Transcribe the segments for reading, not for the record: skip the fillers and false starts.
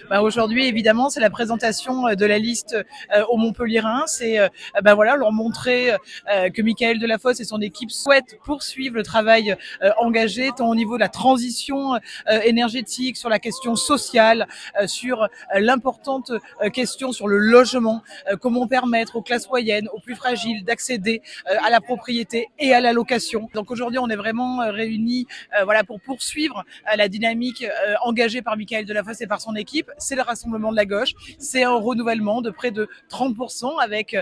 Aujourd'hui, évidemment, c'est la présentation de la liste aux Montpelliérains. C'est voilà, leur montrer que Michaël Delafosse et son équipe souhaitent poursuivre le travail engagé, tant au niveau de la transition énergétique, sur la question sociale, sur l'importante question sur le logement, comment permettre aux classes moyennes, aux plus fragiles d'accéder à la propriété et à la location. Donc aujourd'hui, on est vraiment réunis pour poursuivre la dynamique engagée par Michaël Delafosse et par son équipe. C'est le Rassemblement de la gauche, c'est un renouvellement de près de 30% avec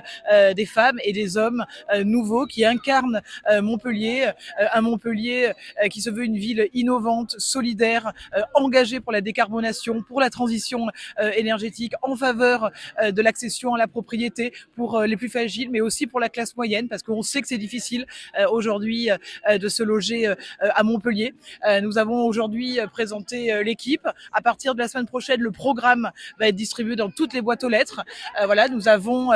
des femmes et des hommes nouveaux qui incarnent Montpellier, un Montpellier qui se veut une ville innovante, solidaire, engagée pour la décarbonation, pour la transition énergétique, en faveur de l'accession à la propriété pour les plus fragiles, mais aussi pour la classe moyenne, parce qu'on sait que c'est difficile aujourd'hui de se loger à Montpellier. Nous avons aujourd'hui présenté l'équipe. À partir de la semaine prochaine, le programme va être distribué dans toutes les boîtes aux lettres. Nous avons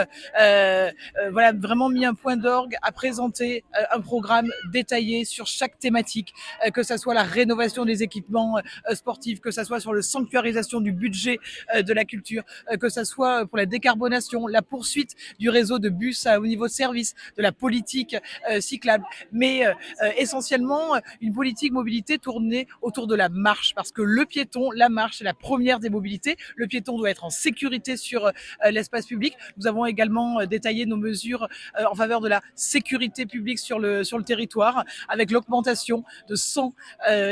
vraiment mis un point d'orgue à présenter un programme détaillé sur chaque thématique, que ce soit la rénovation des équipements sportifs, que ce soit sur la sanctuarisation du budget de la culture, que ce soit pour la décarbonation, la poursuite du réseau de bus à haut niveau de service, de la politique cyclable, mais essentiellement une politique mobilité tournée autour de la marche, parce que le piéton, la marche, c'est la première des mobilités. Le piéton doit être en sécurité sur l'espace public. Nous avons également détaillé nos mesures en faveur de la sécurité publique sur le territoire, avec l'augmentation de 100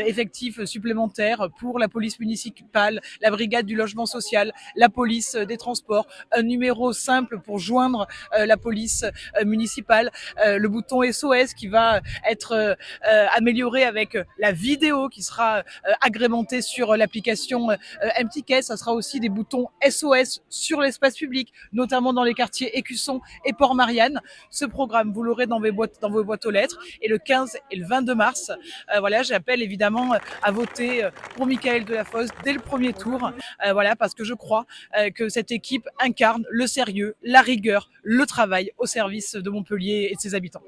effectifs supplémentaires pour la police municipale, la brigade du logement social, la police des transports, un numéro simple pour joindre la police municipale, le bouton SOS qui va être amélioré avec la vidéo qui sera agrémentée sur l'application MTK. Ça sera aussi des boutons SOS sur l'espace public, notamment dans les quartiers Écusson et Port-Marianne. Ce programme, vous l'aurez dans vos boîtes aux lettres. Et le 15 et le 22 mars, j'appelle évidemment à voter pour Michaël Delafosse dès le premier tour, parce que je crois que cette équipe incarne le sérieux, la rigueur, le travail au service de Montpellier et de ses habitants.